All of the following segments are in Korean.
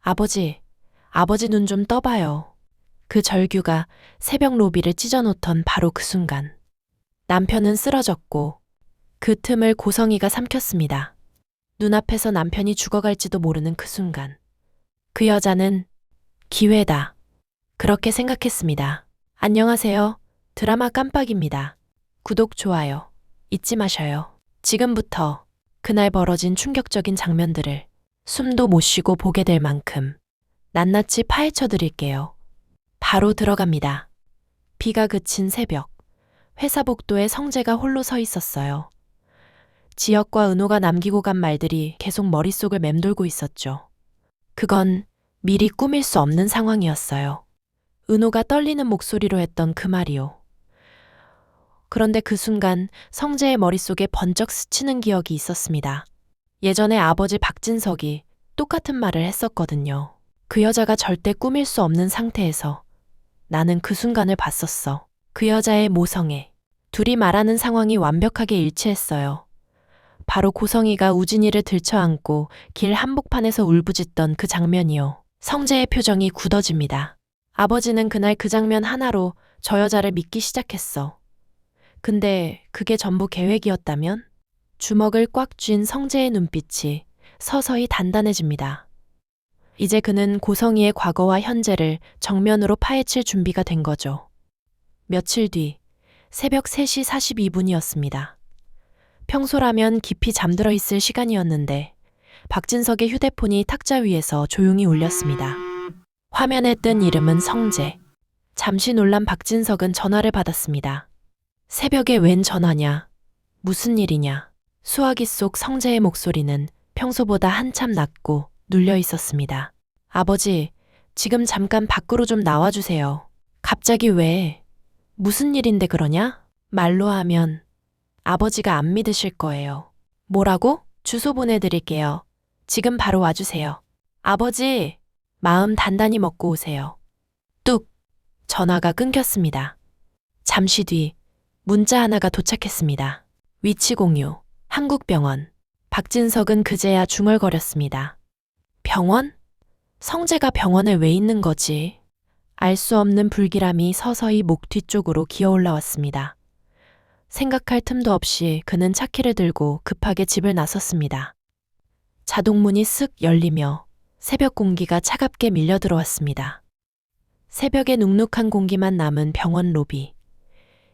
아버지 눈 좀 떠봐요. 그 절규가 새벽 로비를 찢어놓던 바로 그 순간. 남편은 쓰러졌고 그 틈을 고성이가 삼켰습니다. 눈앞에서 남편이 죽어갈지도 모르는 그 순간. 그 여자는 기회다. 그렇게 생각했습니다. 안녕하세요. 드라마 깜빡입니다. 구독, 좋아요 잊지 마셔요. 지금부터 그날 벌어진 충격적인 장면들을 숨도 못 쉬고 보게 될 만큼 낱낱이 파헤쳐 드릴게요. 바로 들어갑니다. 비가 그친 새벽, 회사 복도에 성재가 홀로 서 있었어요. 지혁과 은호가 남기고 간 말들이 계속 머릿속을 맴돌고 있었죠. 그건 미리 꾸밀 수 없는 상황이었어요. 은호가 떨리는 목소리로 했던 그 말이요. 그런데 그 순간 성재의 머릿속에 번쩍 스치는 기억이 있었습니다. 예전에 아버지 박진석이 똑같은 말을 했었거든요. 그 여자가 절대 꾸밀 수 없는 상태에서 나는 그 순간을 봤었어. 그 여자의 모성애. 둘이 말하는 상황이 완벽하게 일치했어요. 바로 고성이가 우진이를 들쳐안고 길 한복판에서 울부짖던 그 장면이요. 성재의 표정이 굳어집니다. 아버지는 그날 그 장면 하나로 저 여자를 믿기 시작했어. 근데 그게 전부 계획이었다면? 주먹을 꽉 쥔 성재의 눈빛이 서서히 단단해집니다. 이제 그는 고성이의 과거와 현재를 정면으로 파헤칠 준비가 된 거죠. 며칠 뒤 새벽 3시 42분이었습니다. 평소라면 깊이 잠들어 있을 시간이었는데 박진석의 휴대폰이 탁자 위에서 조용히 울렸습니다. 화면에 뜬 이름은 성재. 잠시 놀란 박진석은 전화를 받았습니다. 새벽에 웬 전화냐? 무슨 일이냐? 수화기 속 성재의 목소리는 평소보다 한참 낮고 눌려 있었습니다. 아버지, 지금 잠깐 밖으로 좀 나와주세요. 갑자기 왜? 무슨 일인데 그러냐? 말로 하면 아버지가 안 믿으실 거예요. 뭐라고? 주소 보내드릴게요. 지금 바로 와주세요. 아버지, 마음 단단히 먹고 오세요. 뚝! 전화가 끊겼습니다. 잠시 뒤 문자 하나가 도착했습니다. 위치 공유, 한국병원. 박진석은 그제야 중얼거렸습니다. 병원? 성재가 병원에 왜 있는 거지? 알 수 없는 불길함이 서서히 목 뒤쪽으로 기어 올라왔습니다. 생각할 틈도 없이 그는 차키를 들고 급하게 집을 나섰습니다. 자동문이 쓱 열리며 새벽 공기가 차갑게 밀려 들어왔습니다. 새벽에 눅눅한 공기만 남은 병원 로비.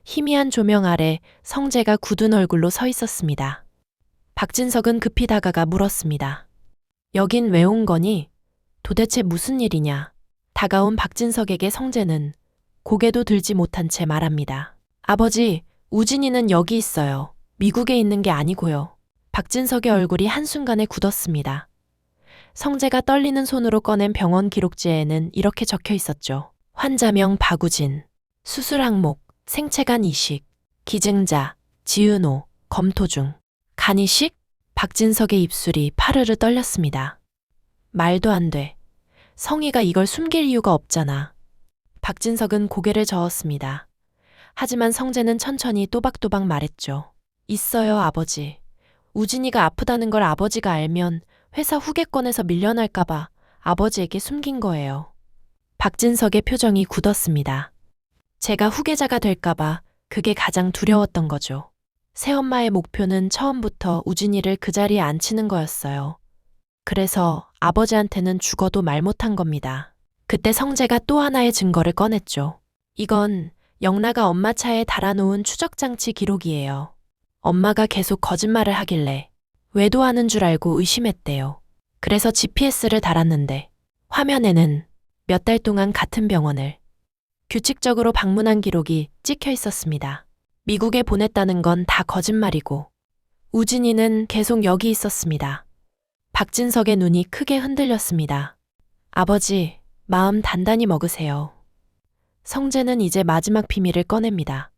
희미한 조명 아래 성재가 굳은 얼굴로 서 있었습니다. 박진석은 급히 다가가 물었습니다. 여긴 왜 온 거니? 도대체 무슨 일이냐? 다가온 박진석에게 성재는 고개도 들지 못한 채 말합니다. 아버지, 우진이는 여기 있어요. 미국에 있는 게 아니고요. 박진석의 얼굴이 한순간에 굳었습니다. 성재가 떨리는 손으로 꺼낸 병원 기록지에는 이렇게 적혀 있었죠. 환자명 박우진, 수술 항목, 생체간 이식, 기증자, 지은호, 검토 중. 간 이식? 박진석의 입술이 파르르 떨렸습니다. 말도 안 돼. 성희가 이걸 숨길 이유가 없잖아. 박진석은 고개를 저었습니다. 하지만 성재는 천천히 또박또박 말했죠. 있어요, 아버지. 우진이가 아프다는 걸 아버지가 알면 회사 후계권에서 밀려날까봐 아버지에게 숨긴 거예요. 박진석의 표정이 굳었습니다. 제가 후계자가 될까봐 그게 가장 두려웠던 거죠. 새엄마의 목표는 처음부터 우진이를 그 자리에 앉히는 거였어요. 그래서 아버지한테는 죽어도 말 못한 겁니다. 그때 성재가 또 하나의 증거를 꺼냈죠. 이건 영나가 엄마 차에 달아놓은 추적장치 기록이에요. 엄마가 계속 거짓말을 하길래 외도하는 줄 알고 의심했대요. 그래서 GPS를 달았는데 화면에는 몇 달 동안 같은 병원을 규칙적으로 방문한 기록이 찍혀 있었습니다. 미국에 보냈다는 건 다 거짓말이고 우진이는 계속 여기 있었습니다. 박진석의 눈이 크게 흔들렸습니다. 아버지, 마음 단단히 먹으세요. 성재는 이제 마지막 비밀을 꺼냅니다.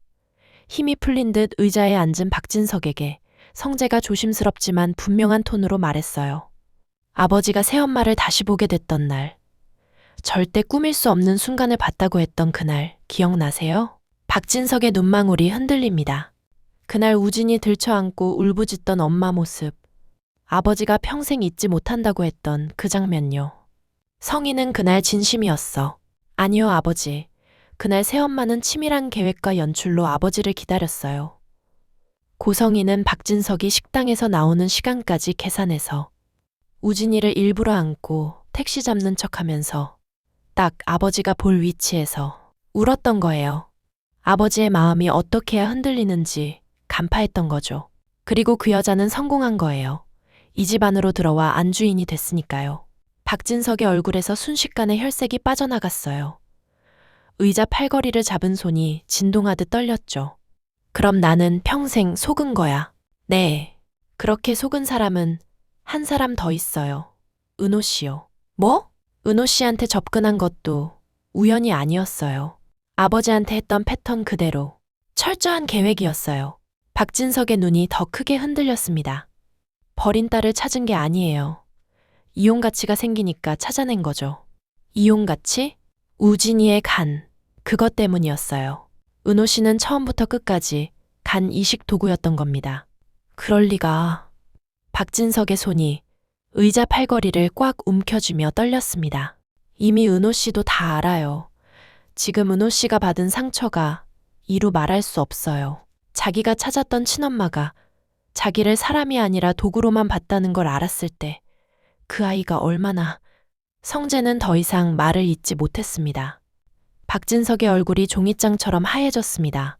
힘이 풀린 듯 의자에 앉은 박진석에게 성재가 조심스럽지만 분명한 톤으로 말했어요. 아버지가 새엄마를 다시 보게 됐던 날, 절대 꾸밀 수 없는 순간을 봤다고 했던 그날 기억나세요? 박진석의 눈망울이 흔들립니다. 그날 우진이 들쳐안고 울부짖던 엄마 모습, 아버지가 평생 잊지 못한다고 했던 그 장면요. 성희는 그날 진심이었어. 아니요, 아버지. 그날 새엄마는 치밀한 계획과 연출로 아버지를 기다렸어요. 고성희는 박진석이 식당에서 나오는 시간까지 계산해서 우진이를 일부러 안고 택시 잡는 척하면서 딱 아버지가 볼 위치에서 울었던 거예요. 아버지의 마음이 어떻게 해야 흔들리는지 간파했던 거죠. 그리고 그 여자는 성공한 거예요. 이 집 안으로 들어와 안주인이 됐으니까요. 박진석의 얼굴에서 순식간에 혈색이 빠져나갔어요. 의자 팔걸이를 잡은 손이 진동하듯 떨렸죠. 그럼 나는 평생 속은 거야. 네. 그렇게 속은 사람은 한 사람 더 있어요. 은호 씨요. 뭐? 은호 씨한테 접근한 것도 우연이 아니었어요. 아버지한테 했던 패턴 그대로 철저한 계획이었어요. 박진석의 눈이 더 크게 흔들렸습니다. 버린 딸을 찾은 게 아니에요. 이용 가치가 생기니까 찾아낸 거죠. 이용 가치? 우진이의 간. 그것 때문이었어요. 은호 씨는 처음부터 끝까지 간 이식 도구였던 겁니다. 그럴 리가. 박진석의 손이 의자 팔걸이를 꽉 움켜쥐며 떨렸습니다. 이미 은호 씨도 다 알아요. 지금 은호 씨가 받은 상처가 이루 말할 수 없어요. 자기가 찾았던 친엄마가 자기를 사람이 아니라 도구로만 봤다는 걸 알았을 때 그 아이가 얼마나. 성재는 더 이상 말을 잇지 못했습니다. 박진석의 얼굴이 종이장처럼 하얘졌습니다.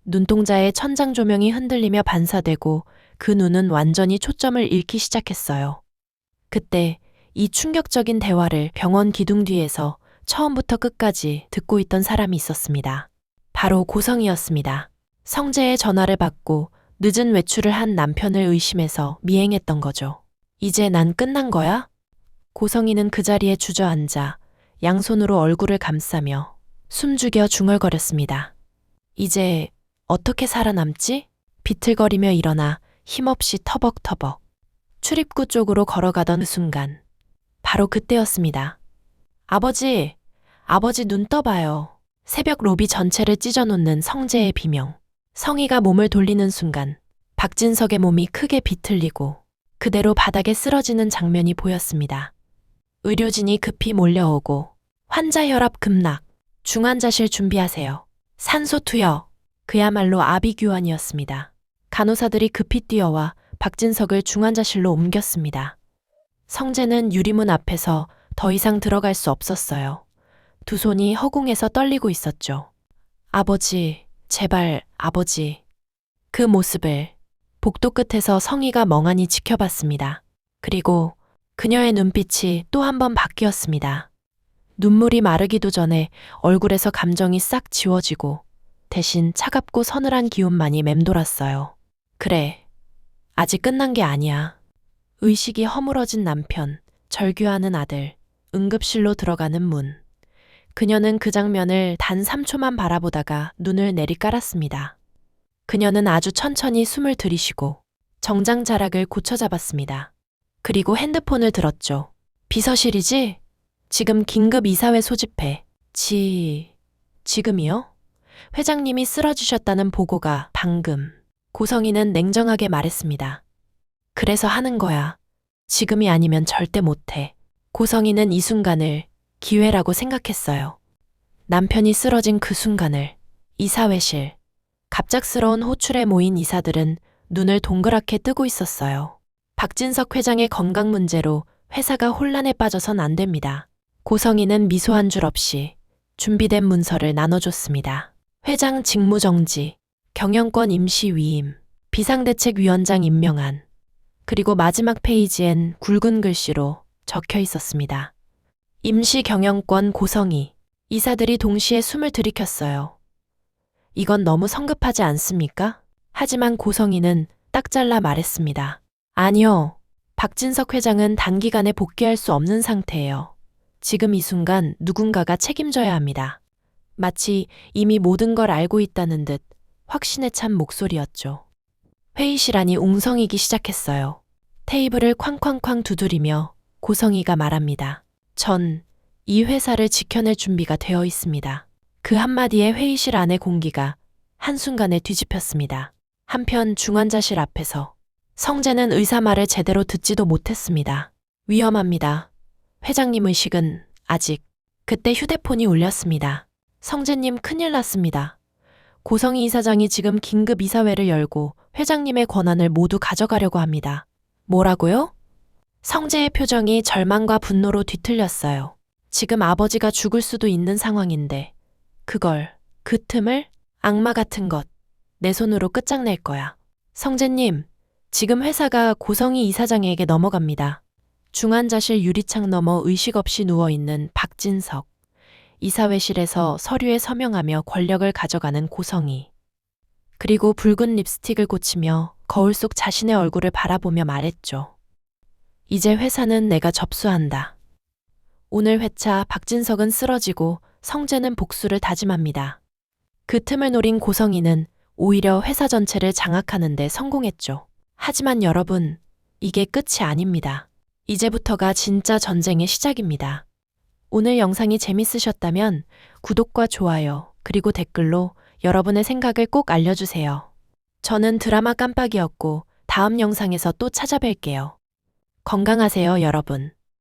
눈동자에 천장 조명이 흔들리며 반사되고 그 눈은 완전히 초점을 잃기 시작했어요. 그때 이 충격적인 대화를 병원 기둥 뒤에서 처음부터 끝까지 듣고 있던 사람이 있었습니다. 바로 고성이었습니다. 성재의 전화를 받고 늦은 외출을 한 남편을 의심해서 미행했던 거죠. 이제 난 끝난 거야? 고성이는 그 자리에 주저앉아 양손으로 얼굴을 감싸며 숨죽여 중얼거렸습니다. 이제 어떻게 살아남지? 비틀거리며 일어나 힘없이 터벅터벅 출입구 쪽으로 걸어가던 그 순간 바로 그때였습니다. 아버지, 아버지 눈 떠봐요. 새벽 로비 전체를 찢어놓는 성재의 비명. 성희가 몸을 돌리는 순간 박진석의 몸이 크게 비틀리고 그대로 바닥에 쓰러지는 장면이 보였습니다. 의료진이 급히 몰려오고 환자 혈압 급락, 중환자실 준비하세요. 산소 투여. 그야말로 아비규환이었습니다. 간호사들이 급히 뛰어와 박진석을 중환자실로 옮겼습니다. 성재는 유리문 앞에서 더 이상 들어갈 수 없었어요. 두 손이 허공에서 떨리고 있었죠. 아버지, 제발 아버지. 그 모습을 복도 끝에서 성희가 멍하니 지켜봤습니다. 그리고 그녀의 눈빛이 또 한 번 바뀌었습니다. 눈물이 마르기도 전에 얼굴에서 감정이 싹 지워지고 대신 차갑고 서늘한 기운만이 맴돌았어요. 그래, 아직 끝난 게 아니야. 의식이 허물어진 남편, 절규하는 아들, 응급실로 들어가는 문. 그녀는 그 장면을 단 3초만 바라보다가 눈을 내리깔았습니다. 그녀는 아주 천천히 숨을 들이쉬고 정장 자락을 고쳐잡았습니다. 그리고 핸드폰을 들었죠. 비서실이지? 지금 긴급 이사회 소집해. 지금이요? 회장님이 쓰러지셨다는 보고가 방금. 고성희는 냉정하게 말했습니다. 그래서 하는 거야. 지금이 아니면 절대 못해. 고성희는 이 순간을 기회라고 생각했어요. 남편이 쓰러진 그 순간을. 이사회실. 갑작스러운 호출에 모인 이사들은 눈을 동그랗게 뜨고 있었어요. 박진석 회장의 건강 문제로 회사가 혼란에 빠져선 안 됩니다. 고성희는 미소 한 줄 없이 준비된 문서를 나눠줬습니다. 회장 직무정지, 경영권 임시 위임, 비상대책위원장 임명안, 그리고 마지막 페이지엔 굵은 글씨로 적혀 있었습니다. 임시 경영권 고성희. 이사들이 동시에 숨을 들이켰어요. 이건 너무 성급하지 않습니까? 하지만 고성희는 딱 잘라 말했습니다. 아니요. 박진석 회장은 단기간에 복귀할 수 없는 상태예요. 지금 이 순간 누군가가 책임져야 합니다. 마치 이미 모든 걸 알고 있다는 듯 확신에 찬 목소리였죠. 회의실 안이 웅성이기 시작했어요. 테이블을 쾅쾅쾅 두드리며 고성희가 말합니다. 전 이 회사를 지켜낼 준비가 되어 있습니다. 그 한마디에 회의실 안의 공기가 한순간에 뒤집혔습니다. 한편 중환자실 앞에서 성재는 의사 말을 제대로 듣지도 못했습니다. 위험합니다. 회장님 의식은 아직. 그때 휴대폰이 울렸습니다. 성재님 큰일 났습니다. 고성희 이사장이 지금 긴급 이사회를 열고 회장님의 권한을 모두 가져가려고 합니다. 뭐라고요? 성재의 표정이 절망과 분노로 뒤틀렸어요. 지금 아버지가 죽을 수도 있는 상황인데 그 틈을 악마 같은 것 내 손으로 끝장낼 거야. 성재님, 지금 회사가 고성희 이사장에게 넘어갑니다. 중환자실 유리창 너머 의식 없이 누워있는 박진석. 이사회실에서 서류에 서명하며 권력을 가져가는 고성희. 그리고 붉은 립스틱을 고치며 거울 속 자신의 얼굴을 바라보며 말했죠. 이제 회사는 내가 접수한다. 오늘 회차 박진석은 쓰러지고 성재는 복수를 다짐합니다. 그 틈을 노린 고성희는 오히려 회사 전체를 장악하는 데 성공했죠. 하지만 여러분, 이게 끝이 아닙니다. 이제부터가 진짜 전쟁의 시작입니다. 오늘 영상이 재밌으셨다면 구독과 좋아요, 그리고 댓글로 여러분의 생각을 꼭 알려주세요. 저는 드라마 깜빡이었고 다음 영상에서 또 찾아뵐게요. 건강하세요, 여러분.